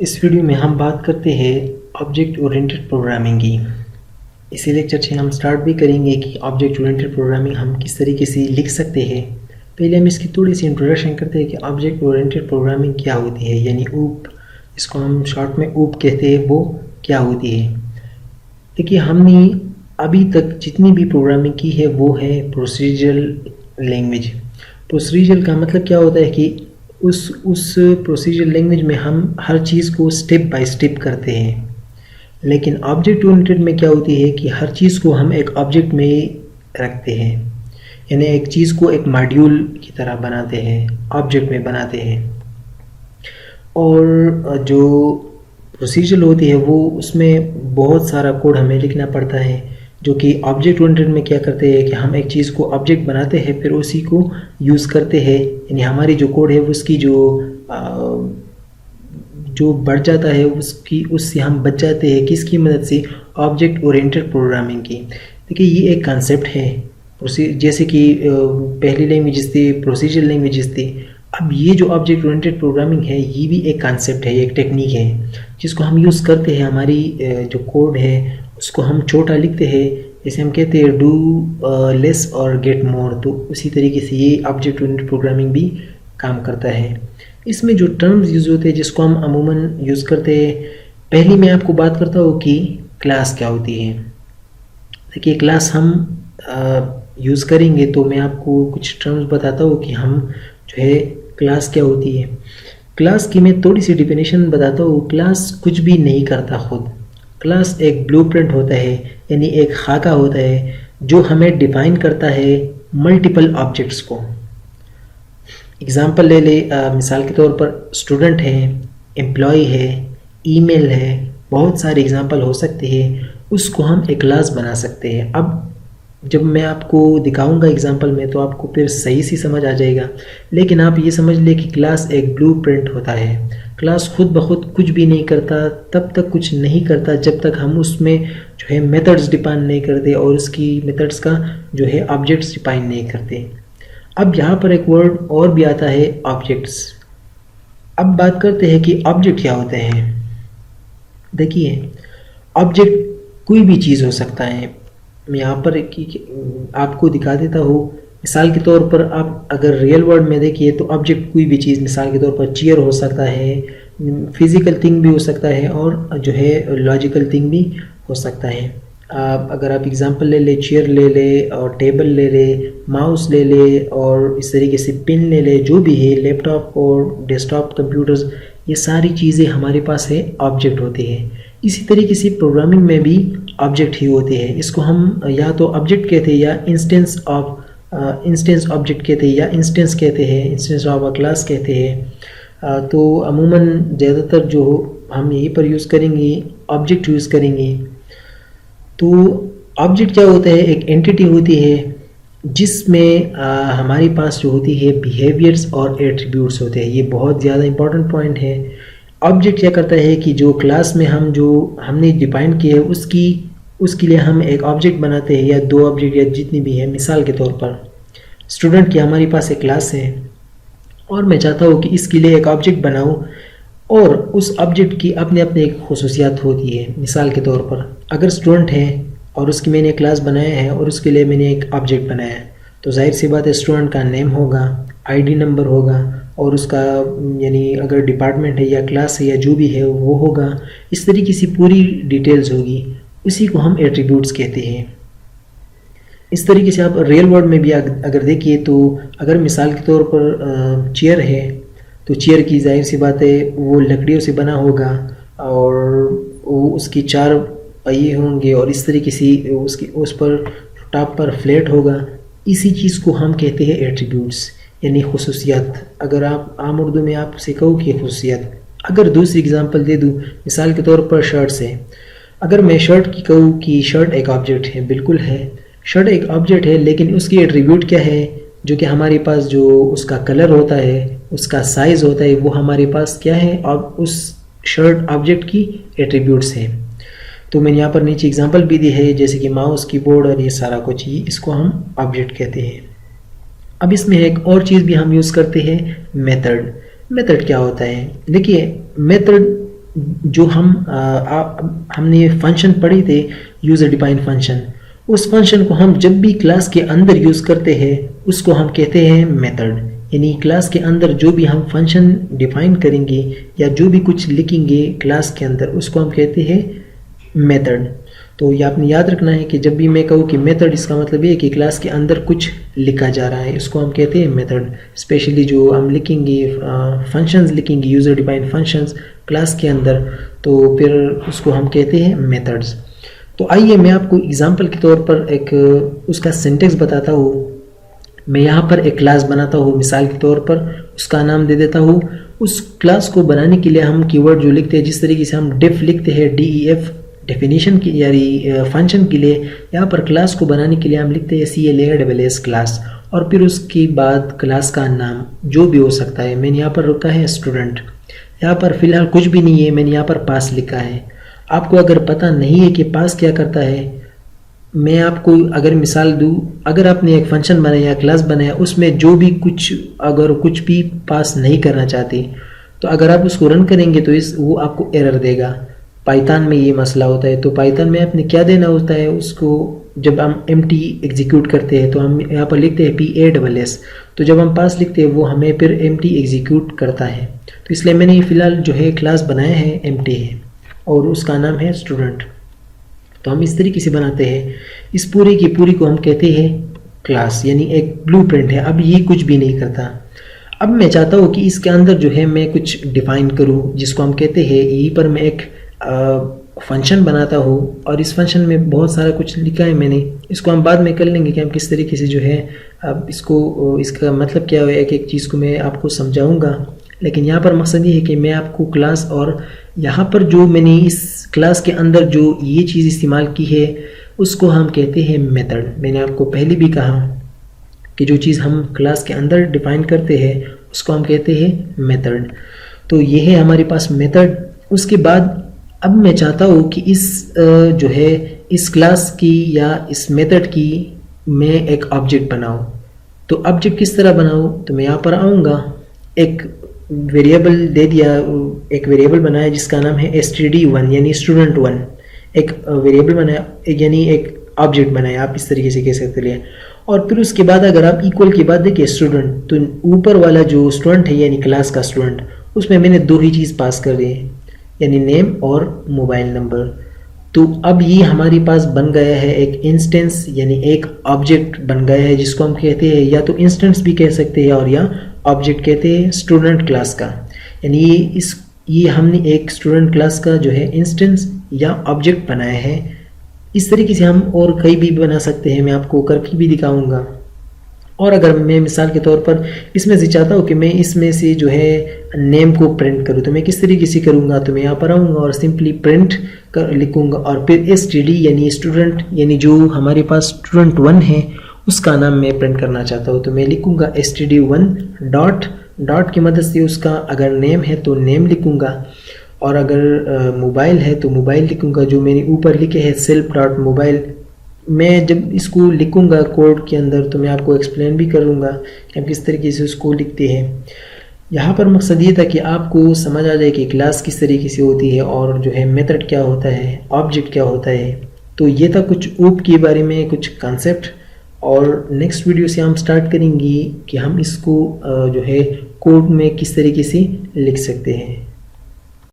इस वीडियो में हम बात करते हैं ऑब्जेक्ट ओरिएंटेड प्रोग्रामिंग की। इसी लेक्चर से हम स्टार्ट भी करेंगे कि ऑब्जेक्ट ओरिएंटेड प्रोग्रामिंग हम किस तरीके से लिख सकते हैं। पहले हम इसकी थोड़ी सी इंट्रोडक्शन करते हैं कि ऑब्जेक्ट ओरिएंटेड प्रोग्रामिंग क्या होती है, यानी ऊप, इसको हम शॉर्ट में ऊप कहते हैं, वो क्या होती है। देखिए, हमने अभी तक जितनी भी प्रोग्रामिंग की है वो है प्रोसीजरल लैंग्वेज। प्रोसीजरल का मतलब क्या होता है कि उस प्रोसीजर लैंग्वेज में हम हर चीज़ को स्टेप बाय स्टेप करते हैं। लेकिन ऑब्जेक्ट ओरिएंटेड में क्या होती है कि हर चीज़ को हम एक ऑब्जेक्ट में रखते हैं, यानी एक चीज़ को एक मॉड्यूल की तरह बनाते हैं, ऑब्जेक्ट में बनाते हैं। और जो प्रोसीजर होती है वो उसमें बहुत सारा कोड हमें लिखना पड़ता है, जो कि ऑब्जेक्ट ओरिएंटेड में क्या करते हैं कि हम एक चीज़ को ऑब्जेक्ट बनाते हैं, फिर उसी को यूज़ करते हैं। यानी हमारी जो कोड है उसकी जो बढ़ जाता है उससे हम बच जाते हैं, किसकी मदद से? ऑब्जेक्ट ओरिएंटेड प्रोग्रामिंग की। देखिए, ये एक कंसेप्ट है। जैसे कि पहली लैंग्वेजेस थी प्रोसीजर लैंग्वेजेस थी, अब ये जो ऑब्जेक्ट ओरिएंटेड प्रोग्रामिंग है ये भी एक कंसेप्ट है, एक टेक्निक है जिसको हम यूज़ करते हैं। हमारी जो कोड है उसको हम छोटा लिखते हैं, जैसे हम कहते हैं डू लेस और गेट मोर, तो उसी तरीके से ये ऑब्जेक्ट ओरिएंटेड प्रोग्रामिंग भी काम करता है। इसमें जो टर्म्स यूज़ होते हैं जिसको हम अमूमन यूज़ करते हैं, पहली मैं आपको बात करता हूँ कि क्लास क्या होती है। देखिए, क्लास हम यूज़ करेंगे तो मैं आपको कुछ टर्म्स बताता हूँ कि हम जो है क्लास क्या होती है। क्लास की मैं थोड़ी सी डिफिनेशन बताता हूँ। क्लास कुछ भी नहीं करता खुद। क्लास एक ब्लूप्रिंट होता है, यानी एक खाका होता है जो हमें डिफाइन करता है मल्टीपल ऑब्जेक्ट्स को। एग्ज़ाम्पल ले ले, मिसाल के तौर पर स्टूडेंट है, एम्प्लॉय है, ईमेल है, बहुत सारे एग्ज़ाम्पल हो सकते हैं, उसको हम एक क्लास बना सकते हैं। अब जब मैं आपको दिखाऊंगा एग्ज़ाम्पल में तो आपको फिर सही से समझ आ जाएगा, लेकिन आप ये समझ ले कि क्लास एक ब्लूप्रिंट होता है। क्लास खुद ब खुद कुछ भी नहीं करता, तब तक कुछ नहीं करता जब तक हम उसमें जो है मेथड्स डिफाइन नहीं करते और उसकी मेथड्स का जो है ऑब्जेक्ट्स डिफाइन नहीं करते। अब यहाँ पर एक वर्ड और भी आता है, ऑब्जेक्ट्स। अब बात करते हैं कि ऑब्जेक्ट क्या होते हैं। देखिए, ऑब्जेक्ट कोई भी चीज़ हो सकता है। मैं यहाँ पर आपको दिखा देता हूँ। मिसाल के तौर पर आप अगर रियल वर्ल्ड में देखिए तो ऑब्जेक्ट कोई भी चीज़, मिसाल के तौर पर चेयर हो सकता है, फिजिकल थिंग भी हो सकता है और जो है लॉजिकल थिंग भी हो सकता है। अगर आप एग्जांपल ले ले, चेयर ले ले और टेबल ले ले, माउस ले ले और इस तरीके से पिन ले ले, जो भी है, लैपटॉप और डेस्कटॉप कंप्यूटर्स, ये सारी चीज़ें हमारे पास है, ऑब्जेक्ट होते हैं। इसी तरीके से प्रोग्रामिंग में भी ऑब्जेक्ट ही होते हैं। इसको हम या तो ऑब्जेक्ट कहते हैं या इंस्टेंस ऑब्जेक्ट कहते हैं या इंस्टेंस कहते हैं, इंस्टेंस ऑफ अ क्लास कहते हैं। तो अमूमन ज़्यादातर जो हम यहीं पर यूज़ करेंगे, ऑब्जेक्ट यूज़ करेंगे। तो ऑब्जेक्ट क्या होता है? एक एंटिटी होती है जिसमें हमारे पास जो होती है बिहेवियर्स और एट्रीब्यूट्स होते हैं। ये बहुत ज़्यादा इंपॉर्टेंट पॉइंट है। ऑब्जेक्ट क्या करता है कि जो क्लास में हमने डिफाइन किया है उसके लिए हम एक ऑब्जेक्ट बनाते हैं, या दो ऑब्जेक्ट या जितनी भी है। मिसाल के तौर पर स्टूडेंट की हमारे पास एक क्लास है और मैं चाहता हूँ कि इसके लिए एक ऑब्जेक्ट बनाऊँ, और उस ऑब्जेक्ट की अपने अपने एक खसूसियात होती है। मिसाल के तौर पर अगर स्टूडेंट है और उसकी मैंने एक क्लास बनाया है और उसके लिए मैंने एक ऑब्जेक्ट बनाया है, तो जाहिर सी बात है स्टूडेंट का नेम होगा, आईडी नंबर होगा और उसका यानी अगर डिपार्टमेंट है या क्लास है या जो भी है वो होगा। इस तरीके से पूरी डिटेल्स होगी, उसी को हम एट्रीब्यूट्स कहते हैं। इस तरीके से आप रियल वर्ल्ड में भी अगर देखिए तो अगर मिसाल के तौर पर चेयर है तो चेयर की जाहिर सी बात है वो लकड़ियों से बना होगा और वो उसकी चार पहिए होंगे और इस तरीके से उस पर टॉप पर फ्लैट होगा। इसी चीज़ को हम कहते हैं एट्रीब्यूट्स, यानी खसूसियात। अगर आप आम उर्दू में आपसे कहूँ कि खसूसियात। अगर दूसरी एग्जांपल दे दूँ, मिसाल के तौर पर शर्ट्स है। अगर मैं शर्ट की कहूँ कि शर्ट एक ऑब्जेक्ट है, बिल्कुल है, शर्ट एक ऑब्जेक्ट है, लेकिन उसकी एट्रीब्यूट क्या है? जो कि हमारे पास जो उसका कलर होता है, उसका साइज़ होता है, वो हमारे पास क्या है? और उस शर्ट ऑब्जेक्ट की एट्रीब्यूट्स हैं। तो मैंने यहाँ पर नीचे एग्जांपल भी दी है, जैसे कि माउस, कीबोर्ड और ये सारा कुछ, ही इसको हम ऑब्जेक्ट कहते हैं। अब इसमें एक और चीज़ भी हम यूज़ करते हैं, मेथड। मेथड क्या होता है? देखिए, मेथड जो हमने फंक्शन पढ़े थे, यूज़र डिफाइंड फंक्शन, उस फंक्शन को हम जब भी क्लास के अंदर यूज़ करते हैं उसको हम कहते हैं मेथड। यानी क्लास के अंदर जो भी हम फंक्शन डिफाइन करेंगे या जो भी कुछ लिखेंगे क्लास के अंदर उसको हम कहते हैं मेथड। तो ये आपने याद रखना है कि जब भी मैं कहूँ कि मेथड, इसका मतलब ये है कि क्लास के अंदर कुछ लिखा जा रहा है, इसको हम कहते हैं मेथड। स्पेशली जो हम लिखेंगे फंक्शंस लिखेंगे, यूज़र डिफाइंड फंक्शंस क्लास के अंदर, तो फिर उसको हम कहते हैं मेथड्स। तो आइए मैं आपको एग्जांपल के तौर पर एक उसका सिंटेक्स बताता हूँ। मैं यहाँ पर एक क्लास बनाता हूँ, मिसाल के तौर पर उसका नाम दे देता हूँ। उस क्लास को बनाने के लिए हम कीवर्ड जो लिखते हैं, जिस तरीके से हम डिफ लिखते हैं, DEF डेफिनेशन की यानी फंक्शन के लिए, यहाँ पर क्लास को बनाने के लिए हम लिखते हैं CLASS क्लास, और फिर उसके बाद क्लास का नाम जो भी हो सकता है। मैंने यहाँ पर रखा है स्टूडेंट। यहाँ पर फिलहाल कुछ भी नहीं है, मैंने यहाँ पर पास लिखा है। आपको अगर पता नहीं है कि पास क्या करता है, मैं आपको अगर मिसाल दूँ, अगर आपने एक फंक्शन बनाया या क्लास बनाया, उसमें जो भी कुछ अगर कुछ भी पास नहीं करना चाहते, तो अगर आप उसको रन करेंगे तो वो आपको एरर देगा। पाइथन में ये मसला होता है। तो पाइथन में आपने क्या देना होता है उसको, जब हम empty एग्जीक्यूट करते हैं तो हम यहाँ पर लिखते हैं PASS, तो जब हम पास लिखते हैं वो हमें फिर empty एग्जीक्यूट करता है। तो इसलिए मैंने फ़िलहाल जो है क्लास बनाया है empty है और उसका नाम है स्टूडेंट। तो हम इस तरीके से बनाते हैं, इस पूरी की पूरी को हम कहते हैं क्लास, यानी एक ब्लूप्रिंट है। अब ये कुछ भी नहीं करता। अब मैं चाहता हूँ कि इसके अंदर जो है मैं कुछ डिफाइन करूँ, जिसको हम कहते हैं, यहीं पर मैं एक फंक्शन बनाता हूँ और इस फंक्शन में बहुत सारा कुछ लिखा है मैंने। इसको हम बाद में कर लेंगे कि हम किस तरीके से जो है अब इसको, इसका मतलब क्या है, एक एक चीज़ को मैं आपको समझाऊंगा। लेकिन यहाँ पर मकसद ये है कि मैं आपको क्लास, और यहाँ पर जो मैंने इस क्लास के अंदर जो ये चीज़ इस्तेमाल की है उसको हम कहते हैं मेथड। मैंने आपको पहले भी कहा कि जो चीज़ हम क्लास के अंदर डिफाइन करते हैं उसको हम कहते हैं मेथड। तो ये है हमारे पास मेथड। उसके बाद अब मैं चाहता हूँ कि इस जो है इस क्लास की या इस मेथड की मैं एक ऑब्जेक्ट बनाऊँ। तो ऑब्जेक्ट किस तरह बनाऊँ, तो मैं यहाँ पर आऊँगा, एक वेरिएबल दे दिया, एक वेरिएबल बनाया जिसका नाम है std1 यानी student1, एक वेरिएबल बनाया यानी एक ऑब्जेक्ट बनाया, आप इस तरीके से कह सकते हैं। और फिर उसके बाद अगर आप इक्वल के बाद देखिए स्टूडेंट, तो ऊपर वाला जो स्टूडेंट है यानी क्लास का स्टूडेंट, उसमें मैंने दो ही चीज़ पास कर दी है, यानी नेम और मोबाइल नंबर। तो अब ये हमारे पास बन गया है एक इंस्टेंस, यानी एक ऑब्जेक्ट बन गया है, जिसको हम कहते हैं, या तो इंस्टेंस भी कह सकते हैं और या ऑब्जेक्ट कहते हैं स्टूडेंट क्लास का। यानी ये हमने एक स्टूडेंट क्लास का जो है इंस्टेंस या ऑब्जेक्ट बनाया है। इस तरीके से हम और कई भी बना सकते हैं, मैं आपको करके भी दिखाऊंगा। और अगर मैं मिसाल के तौर पर इसमें से चाहता हूँ कि मैं इसमें से जो है नेम को प्रिंट करूँ, तो मैं किस तरीके से करूँगा, तो मैं यहाँ पर आऊँगा और सिंपली प्रिंट कर लिखूँगा, और फिर std यानी स्टूडेंट, यानी जो हमारे पास स्टूडेंट1 है उसका नाम मैं प्रिंट करना चाहता हूँ, तो मैं लिखूँगा std1 डॉट की मदद से उसका, अगर नेम है तो नेम लिखूँगा, और अगर मोबाइल है तो मोबाइल लिखूँगा, जो मैंने ऊपर लिखे है सेल्फ डॉट मोबाइल। मैं जब इसको लिखूँगा कोड के अंदर तो मैं आपको एक्सप्लेन भी करूँगा कि हम किस तरीके से उसको लिखते हैं। यहाँ पर मकसद ये था कि आपको समझ आ जाए कि क्लास किस तरीके से होती है और जो है मेथड क्या होता है, ऑब्जेक्ट क्या होता है। तो ये था कुछ ऊप के बारे में कुछ कॉन्सेप्ट, और नेक्स्ट वीडियो से हम स्टार्ट करेंगे कि हम इसको जो है कोड में किस तरीके से लिख सकते हैं।